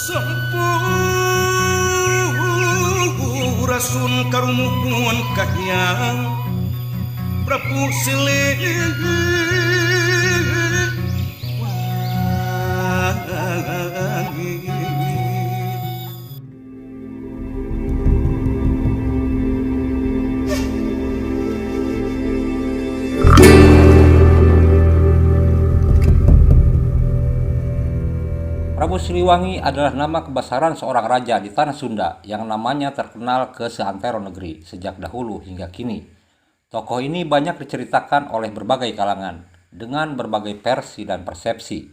Sampurasun karumuhun kahyang Prabu Silih wangi. Prabu Siliwangi adalah nama kebesaran seorang raja di tanah Sunda yang namanya terkenal ke seantero negeri sejak dahulu hingga kini. Tokoh ini banyak diceritakan oleh berbagai kalangan dengan berbagai versi dan persepsi.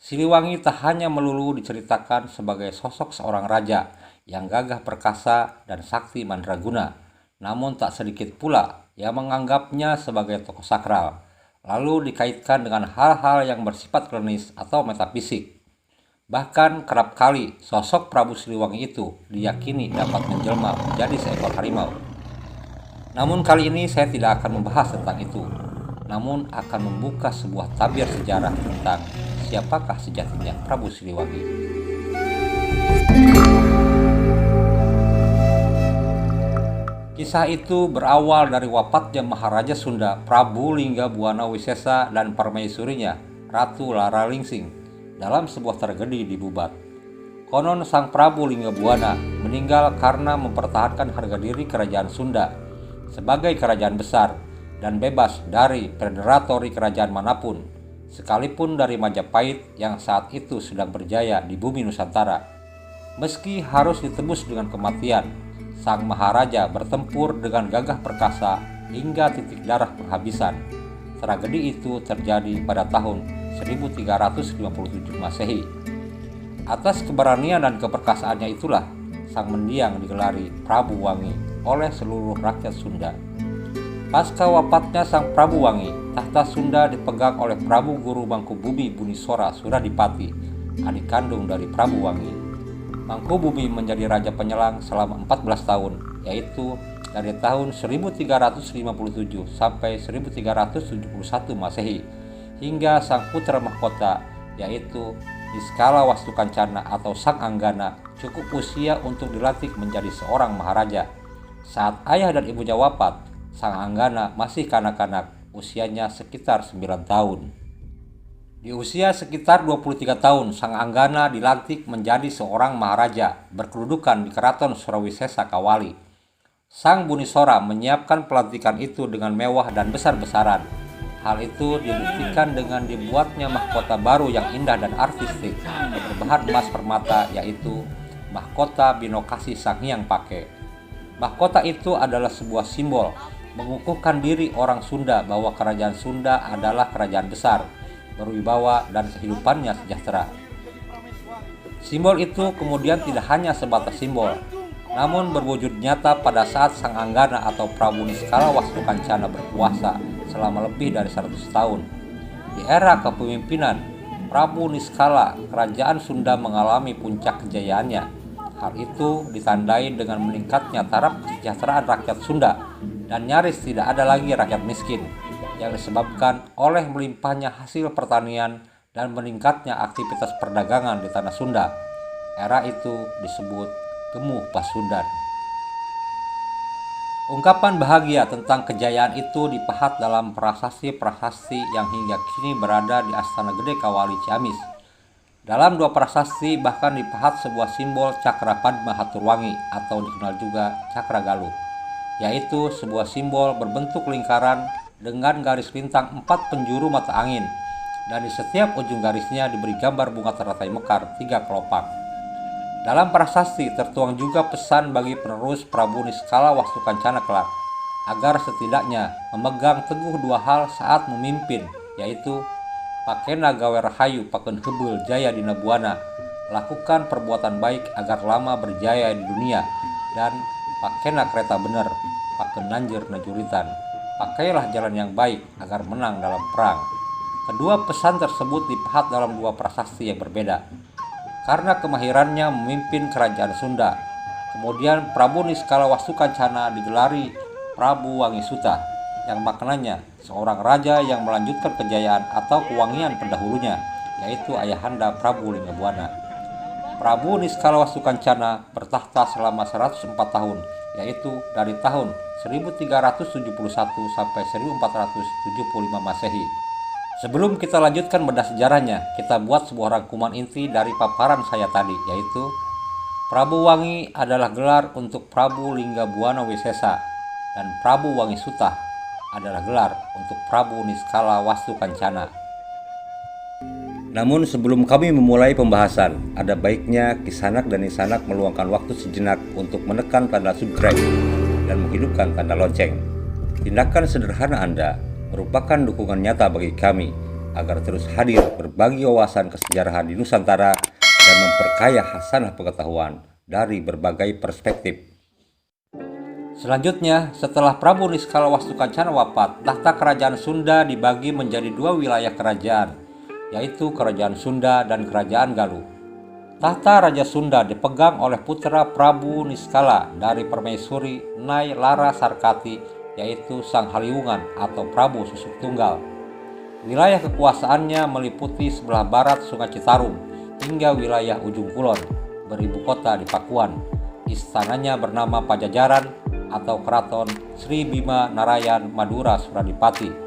Siliwangi tak hanya melulu diceritakan sebagai sosok seorang raja yang gagah perkasa dan sakti mandraguna, namun tak sedikit pula yang menganggapnya sebagai tokoh sakral, lalu dikaitkan dengan hal-hal yang bersifat klinis atau metafisik. Bahkan kerap kali sosok Prabu Siliwangi itu diyakini dapat menjelma menjadi seekor harimau. Namun kali ini saya tidak akan membahas tentang itu, namun akan membuka sebuah tabir sejarah tentang siapakah sejatinya Prabu Siliwangi. Kisah itu berawal dari wafatnya Maharaja Sunda Prabu Linggabuana Wisesa dan permaisurinya Ratu Laralingsing dalam sebuah tragedi di Bubat. Konon sang Prabu Linggabuana meninggal karena mempertahankan harga diri kerajaan Sunda sebagai kerajaan besar dan bebas dari predatori kerajaan manapun, sekalipun dari Majapahit yang saat itu sedang berjaya di bumi Nusantara. Meski harus ditebus dengan kematian, sang Maharaja bertempur dengan gagah perkasa hingga titik darah penghabisan. Tragedi itu terjadi pada tahun 1357 Masehi. Atas keberanian dan keperkasaannya itulah sang mendiang digelari Prabu Wangi oleh seluruh rakyat Sunda. Pasca wafatnya sang Prabu Wangi, tahta Sunda dipegang oleh Prabu Guru Mangkubumi Bunisora Suradipati, adik kandung dari Prabu Wangi. Mangkubumi menjadi raja penyelang selama 14 tahun, yaitu dari tahun 1357 sampai 1371 Masehi, hingga sang putra mahkota yaitu Niskala Wastukancana atau Sang Anggana cukup usia untuk dilantik menjadi seorang maharaja. Saat ayah dan ibunya wafat, Sang Anggana masih kanak-kanak, usianya sekitar 9 tahun. Di usia sekitar 23 tahun, Sang Anggana dilantik menjadi seorang maharaja berkedudukan di Keraton Surawisesa Kawali. Sang Bunisora menyiapkan pelantikan itu dengan mewah dan besar-besaran. Hal itu dibuktikan dengan dibuatnya mahkota baru yang indah dan artistik berbahan emas permata, yaitu mahkota Binokasi Sang Hyang Pake. Mahkota itu adalah sebuah simbol mengukuhkan diri orang Sunda bahwa kerajaan Sunda adalah kerajaan besar, berwibawa dan kehidupannya sejahtera. Simbol itu kemudian tidak hanya sebatas simbol, namun berwujud nyata pada saat Sang Anggana atau Prabu Niskala Wastukancana berkuasa selama lebih dari 100 tahun. Di era kepemimpinan Prabu Niskala, kerajaan Sunda mengalami puncak kejayaannya. Hal itu ditandai dengan meningkatnya taraf kesejahteraan rakyat Sunda dan nyaris tidak ada lagi rakyat miskin, yang disebabkan oleh melimpahnya hasil pertanian dan meningkatnya aktivitas perdagangan di tanah Sunda. Era itu disebut Gemuh Pasundan. Ungkapan bahagia tentang kejayaan itu dipahat dalam prasasti-prasasti yang hingga kini berada di Astana Gede Kawali Ciamis. Dalam dua prasasti bahkan dipahat sebuah simbol Cakra Padma Haturwangi atau dikenal juga Cakra Galuh, yaitu sebuah simbol berbentuk lingkaran dengan garis lintang 4 penjuru mata angin, dan di setiap ujung garisnya diberi gambar bunga teratai mekar 3 kelopak. Dalam prasasti tertuang juga pesan bagi penerus Prabu Niskala Wastukancana kelak, agar setidaknya memegang teguh dua hal saat memimpin, yaitu pakena gawe rahayu pakeun heubeul jaya dina buana, lakukan perbuatan baik agar lama berjaya di dunia, dan pakena kereta bener pakeun nanjeur najuritan, pakailah jalan yang baik agar menang dalam perang. Kedua pesan tersebut dipahat dalam dua prasasti yang berbeda. Karena kemahirannya memimpin kerajaan Sunda, kemudian Prabu Niskala Wastukancana digelari Prabu Wangi Suta, yang maknanya seorang raja yang melanjutkan kejayaan atau kewangian pendahulunya, yaitu ayahanda Prabu Linggabuana. Prabu Niskala Wastukancana bertahta selama 104 tahun, yaitu dari tahun 1371 sampai 1475 Masehi. Sebelum kita lanjutkan bedah sejarahnya, kita buat sebuah rangkuman inti dari paparan saya tadi, yaitu Prabu Wangi adalah gelar untuk Prabu Linggabuana Wisesa, dan Prabu Wangi Sutah adalah gelar untuk Prabu Niskala Wastukancana. Namun sebelum kami memulai pembahasan, ada baiknya Kisanak dan Nisanak meluangkan waktu sejenak untuk menekan tanda subscribe dan menghidupkan tanda lonceng. Tindakan sederhana Anda merupakan dukungan nyata bagi kami agar terus hadir berbagi wawasan kesejarahan di Nusantara dan memperkaya hasanah pengetahuan dari berbagai perspektif. Selanjutnya, setelah Prabu Niskala Wastukancana wafat, tahta kerajaan Sunda dibagi menjadi dua wilayah kerajaan, yaitu Kerajaan Sunda dan Kerajaan Galuh. Tahta Raja Sunda dipegang oleh putra Prabu Niskala dari permaisuri Nyai Lara Sarkati, yaitu Sang Haliwungan atau Prabu Susuk Tunggal. Wilayah kekuasaannya meliputi sebelah barat Sungai Citarum hingga wilayah ujung kulon, beribu kota di Pakuan. Istananya bernama Pajajaran atau Keraton Sri Bima Narayan Madura Suradipati.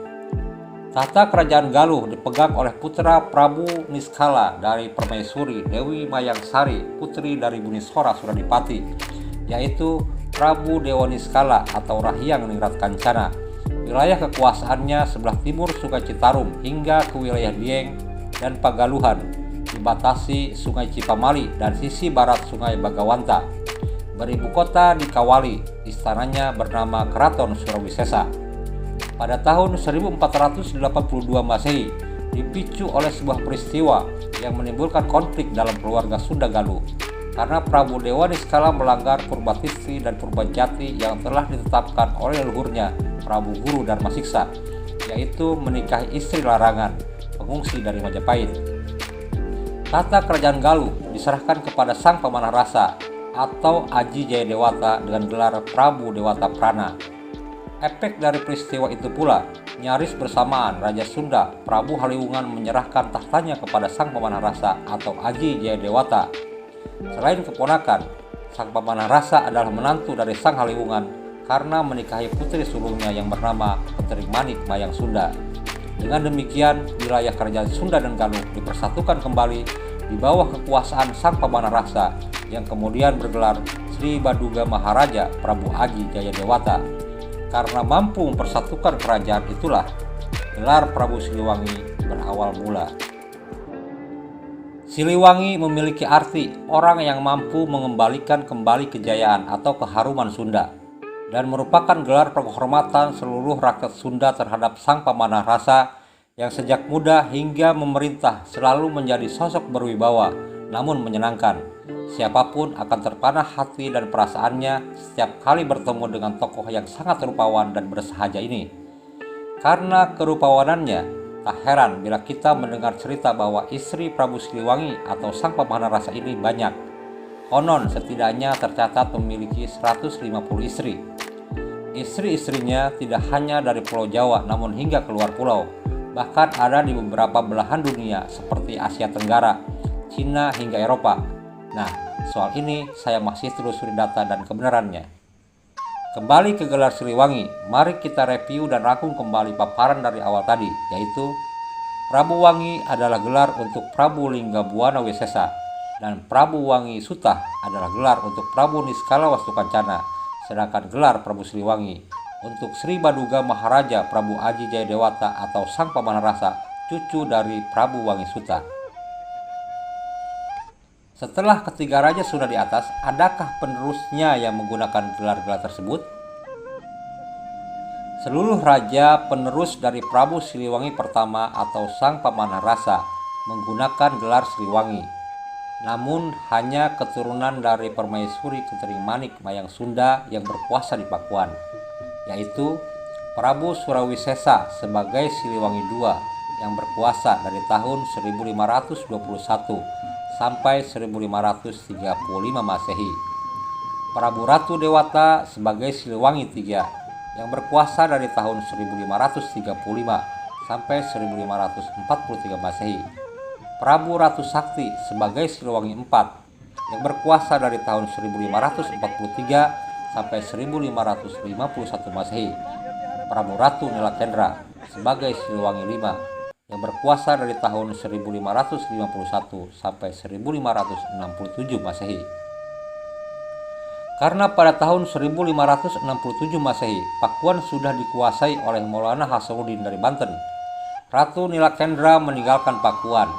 Tahta kerajaan Galuh dipegang oleh putra Prabu Niskala dari permaisuri Dewi Mayangsari, putri dari Buniswara Suradipati, yaitu Prabu Dewa Niskala atau Rahyang Ningrat Kancana. Wilayah kekuasaannya sebelah timur Sungai Citarum hingga ke wilayah Dieng dan Pagaluhan, dibatasi Sungai Cipamali dan sisi barat Sungai Bagawanta. Beribu kota di Kawali, istananya bernama Keraton Surawisesa. Pada tahun 1482 Masehi, dipicu oleh sebuah peristiwa yang menimbulkan konflik dalam keluarga Sunda Galuh, karena Prabu Dewa Niskala melanggar Purbatistri dan Purbajati yang telah ditetapkan oleh leluhurnya Prabu Guru Darmasiksa, yaitu menikahi istri larangan, pengungsi dari Majapahit. Tahta kerajaan Galuh diserahkan kepada Sang Pemanah Rasa atau Aji Jayadewata dengan gelar Prabu Dewata Prana. Efek dari peristiwa itu pula, nyaris bersamaan Raja Sunda Prabu Haliwungan menyerahkan tahtanya kepada Sang Pemanah Rasa atau Aji Jayadewata. Selain keponakan, Sang Pemanah Rasa adalah menantu dari Sang Haliwungan karena menikahi putri sulungnya yang bernama Ketering Manik Mayang Sunda. Dengan demikian, wilayah kerajaan Sunda dan Galuh dipersatukan kembali di bawah kekuasaan Sang Pemanah Rasa yang kemudian bergelar Sri Baduga Maharaja Prabu Aji Jayadewata. Karena mampu mempersatukan kerajaan itulah gelar Prabu Siliwangi berawal mula. Siliwangi memiliki arti orang yang mampu mengembalikan kembali kejayaan atau keharuman Sunda, dan merupakan gelar penghormatan seluruh rakyat Sunda terhadap Sang Pemanah Rasa yang sejak muda hingga memerintah selalu menjadi sosok berwibawa namun menyenangkan. Siapapun akan terpana hati dan perasaannya setiap kali bertemu dengan tokoh yang sangat rupawan dan bersahaja ini. Karena kerupawanannya, tak heran bila kita mendengar cerita bahwa istri Prabu Siliwangi atau Sang Pemanah Rasa ini banyak. Konon setidaknya tercatat memiliki 150 istri. Istri-istrinya tidak hanya dari Pulau Jawa namun hingga keluar pulau. Bahkan ada di beberapa belahan dunia seperti Asia Tenggara, Cina hingga Eropa. Nah, soal ini saya masih telusuri data dan kebenarannya. Kembali ke gelar Siliwangi, mari kita review dan rangkum kembali paparan dari awal tadi, yaitu Prabu Wangi adalah gelar untuk Prabu Linggabuana Wisesa, dan Prabu Wangi Sutah adalah gelar untuk Prabu Niskala Wastukancana, sedangkan gelar Prabu Siliwangi untuk Sri Baduga Maharaja Prabu Aji Jayadewata atau Sang Pemanah Rasa, cucu dari Prabu Wangi Sutah. Setelah ketiga raja sudah di atas, adakah penerusnya yang menggunakan gelar-gelar tersebut? Seluruh raja penerus dari Prabu Siliwangi pertama atau Sang Pemanah Rasa menggunakan gelar Siliwangi. Namun hanya keturunan dari permaisuri Ketering Manik Mayang Sunda yang berkuasa di Pakuan, yaitu Prabu Surawisesa sebagai Siliwangi II yang berkuasa dari tahun 1521 sampai 1535 Masehi. Prabu Ratu Dewata sebagai Siliwangi III yang berkuasa dari tahun 1535 sampai 1543 Masehi. Prabu Ratu Sakti sebagai Siliwangi IV yang berkuasa dari tahun 1543 sampai 1551 Masehi. Prabu Ratu Nilakendra sebagai Siliwangi V yang berkuasa dari tahun 1551 sampai 1567 Masehi. Karena pada tahun 1567 Masehi, Pakuan sudah dikuasai oleh Maulana Hasanuddin dari Banten, Ratu Nilakendra meninggalkan Pakuan.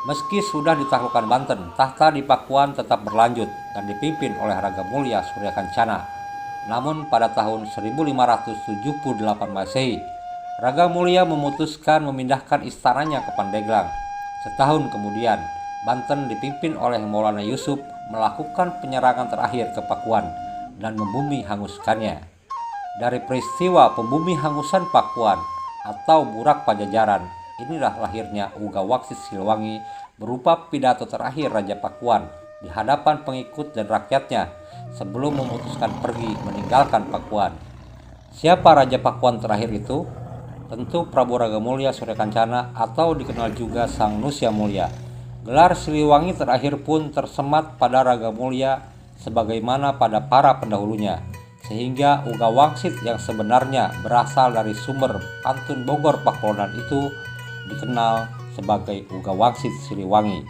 Meski sudah ditaklukkan Banten, tahta di Pakuan tetap berlanjut dan dipimpin oleh Raga Mulia Surya Kencana. Namun pada tahun 1578 Masehi, Raga Mulia memutuskan memindahkan istananya ke Pandeglang. Setahun kemudian, Banten dipimpin oleh Maulana Yusuf melakukan penyerangan terakhir ke Pakuan dan membumi hanguskannya. Dari peristiwa pembumi hangusan Pakuan atau Burak Pajajaran, inilah lahirnya Uga Waksit Siliwangi berupa pidato terakhir Raja Pakuan di hadapan pengikut dan rakyatnya sebelum memutuskan pergi meninggalkan Pakuan. Siapa Raja Pakuan terakhir itu? Tentu Prabu Raga Mulia Surya Kencana atau dikenal juga Sang Nusya Mulia. Gelar Siliwangi terakhir pun tersemat pada Raga Mulia sebagaimana pada para pendahulunya, sehingga Uga Waksit yang sebenarnya berasal dari sumber pantun Bogor Pakulonan itu dikenal sebagai Uga Waksit Siliwangi.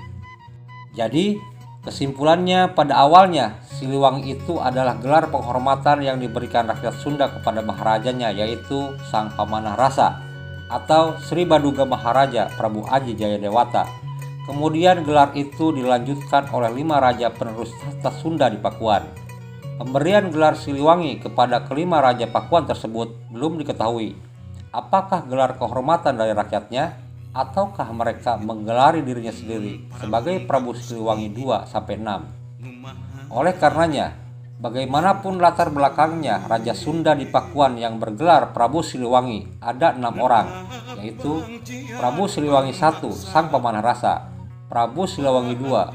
Jadi kesimpulannya, pada awalnya Siliwangi itu adalah gelar penghormatan yang diberikan rakyat Sunda kepada maharajanya, yaitu Sang Pamanah Rasa atau Sri Baduga Maharaja Prabu Aji Jayadewata. Kemudian gelar itu dilanjutkan oleh 5 raja penerus tahta Sunda di Pakuan. Pemberian gelar Siliwangi kepada kelima raja Pakuan tersebut belum diketahui apakah gelar kehormatan dari rakyatnya ataukah mereka menggelari dirinya sendiri sebagai Prabu Siliwangi 2-6. Oleh karenanya, bagaimanapun latar belakangnya, Raja Sunda di Pakuan yang bergelar Prabu Siliwangi ada 6 orang, yaitu Prabu Siliwangi I Sang Pamanah Rasa, Prabu Siliwangi II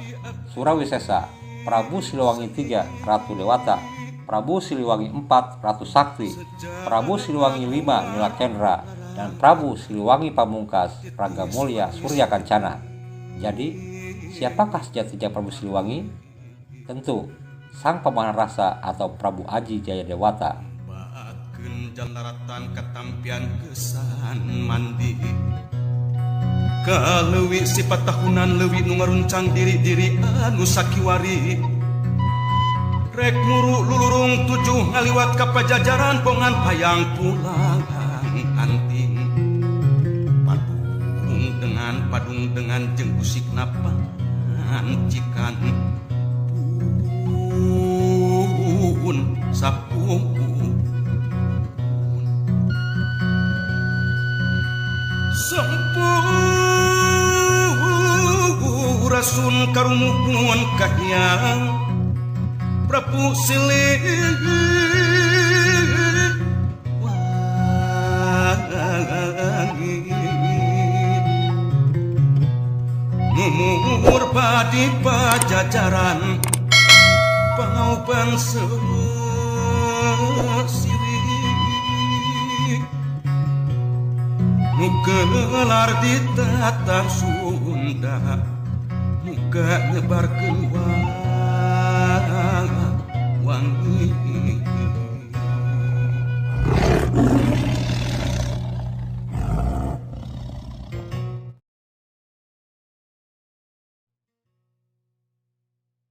Surawisesa, Prabu Siliwangi III Ratu Dewata, Prabu Siliwangi IV Ratu Sakti, Prabu Siliwangi V Nilakendra, dan Prabu Siliwangi Pamungkas Raga Mulia Surya Kencana. Jadi, siapakah sejatinya Prabu Siliwangi? Tentu Sang Pamanah Rasa atau Prabu Aji Jayadewata. Baakeun jantaratan katampian kesan mandi, kaleuwih sifat tahunan leuwih nu ngaruncang diri-diri anu sakiwari. Rek muru lulurung tujuh ngaliwat ka Pajajaran pongan hayang pulang anting. Padung dengan jeung usikna pancikan pun sapung. Sampurasun karumuhun kahyang Prabu Siliwangi Numur padi Pajajaran Pangauban siri nu gelar di tata Sunda muga nyebarkeun